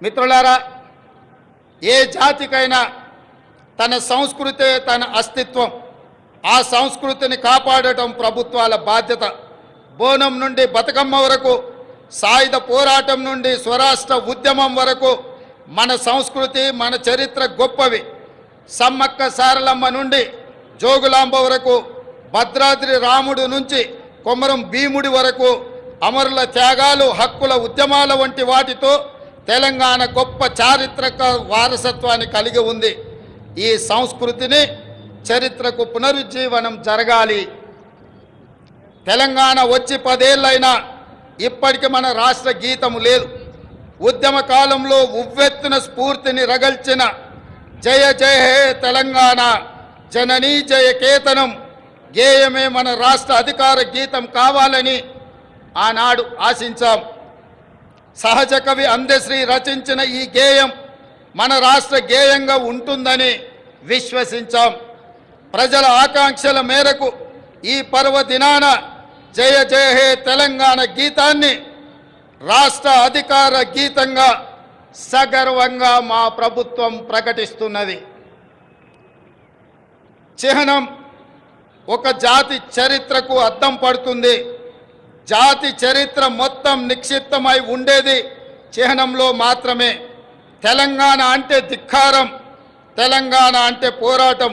మిత్రులారా, ఏ జాతికైనా తన సంస్కృతే తన అస్తిత్వం. ఆ సంస్కృతిని కాపాడటం ప్రభుత్వాల బాధ్యత. బోనం నుండి బతుకమ్మ వరకు, సాయుధ పోరాటం నుండి స్వరాష్ట్ర ఉద్యమం వరకు మన సంస్కృతి, మన చరిత్ర గొప్పవి. సమ్మక్క సారలమ్మ నుండి జోగులాంబ వరకు, భద్రాద్రి రాముడు నుంచి కొమరం భీముడి వరకు అమరుల త్యాగాలు, హక్కుల ఉద్యమాల వంటి వాటితో తెలంగాణ గొప్ప చారిత్రక వారసత్వాన్ని కలిగి ఉంది. ఈ సంస్కృతిని, చరిత్రకు పునరుజ్జీవనం జరగాలి. తెలంగాణ వచ్చి 10 ఏళ్ళైనా ఇప్పటికి మన రాష్ట్ర గీతము లేదు. ఉద్యమ కాలంలో ఉవ్వెత్తున స్ఫూర్తిని రగల్చిన జయ జయ హే తెలంగాణ జననీ జయ కేతనం గేయమే మన రాష్ట్ర అధికార గీతం కావాలని ఆనాడు ఆశించాం. సహజ కవి అందశ్రీ రచించిన ఈ గేయం మన రాష్ట్ర గేయంగా ఉంటుందని విశ్వసించాం. ప్రజల ఆకాంక్షల మేరకు ఈ పర్వదినాన జయ జయ హే తెలంగాణ గీతాన్ని రాష్ట్ర అధికార గీతంగా సగర్వంగా మా ప్రభుత్వం ప్రకటిస్తున్నది. చిహ్నం ఒక జాతి చరిత్రకు అద్దం పడుతుంది. జాతి చరిత్ర మొత్తం నిక్షిప్తమై ఉండేది చిహ్నంలో మాత్రమే. తెలంగాణ అంటే ధిక్కారం, తెలంగాణ అంటే పోరాటం.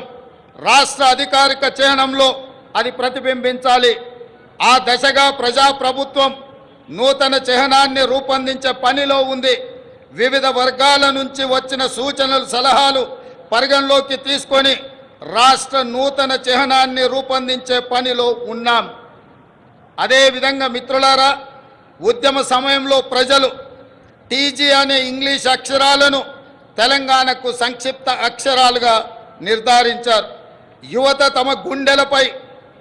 రాష్ట్ర అధికారిక చిహ్నంలో అది ప్రతిబింబించాలి. ఆ దశగా ప్రజాప్రభుత్వం నూతన చిహ్నాన్ని రూపొందించే పనిలో ఉంది. వివిధ వర్గాల నుంచి వచ్చిన సూచనలు, సలహాలు పరిగణలోకి తీసుకొని రాష్ట్ర నూతన చిహ్నాన్ని రూపొందించే పనిలో ఉన్నాం. అదేవిధంగా మిత్రులారా, ఉద్యమ సమయంలో ప్రజలు టీజీ అనే ఇంగ్లీష్ అక్షరాలను తెలంగాణకు సంక్షిప్త అక్షరాలుగా నిర్ధారించారు. యువత తమ గుండెలపై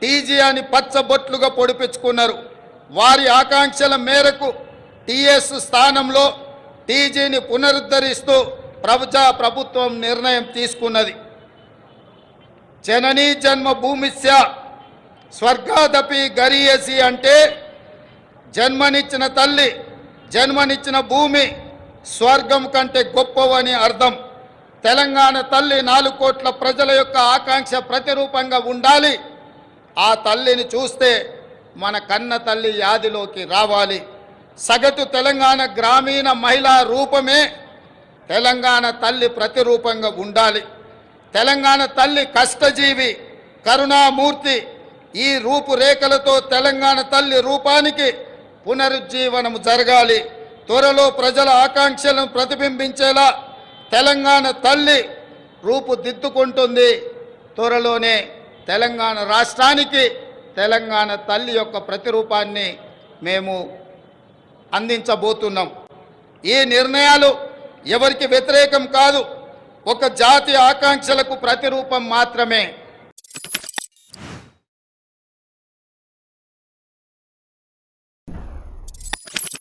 టీజీ అని పచ్చబొట్లుగా పొడిపించుకున్నారు. వారి ఆకాంక్షల మేరకు టీఎస్ స్థానంలో టీజీని పునరుద్ధరిస్తూ ప్రభుత్వం నిర్ణయం తీసుకున్నది. జననీ జన్మభూమిస్య స్వర్గాదపి గరీయసి అంటే జన్మనిచ్చిన తల్లి, జన్మనిచ్చిన భూమి స్వర్గం కంటే గొప్పవని అర్థం. తెలంగాణ తల్లి 4 కోట్ల ప్రజల యొక్క ఆకాంక్ష ప్రతిరూపంగా ఉండాలి. ఆ తల్లిని చూస్తే మన కన్న తల్లి యాదిలోకి రావాలి. సగటు తెలంగాణ గ్రామీణ మహిళా రూపమే తెలంగాణ తల్లి ప్రతిరూపంగా ఉండాలి. తెలంగాణ తల్లి కష్టజీవి, కరుణామూర్తి. ఈ రూపురేఖలతో తెలంగాణ తల్లి రూపానికి పునరుజ్జీవనం జరగాలి. త్వరలో ప్రజల ఆకాంక్షలను ప్రతిబింబించేలా తెలంగాణ తల్లి రూపుదిద్దుకుంటుంది. త్వరలోనే తెలంగాణ రాష్ట్రానికి తెలంగాణ తల్లి యొక్క ప్రతిరూపాన్ని మేము అందించబోతున్నాం. ఈ నిర్ణయాలు ఎవరికి వ్యతిరేకం కాదు, ఒక జాతి ఆకాంక్షలకు ప్రతిరూపం మాత్రమే.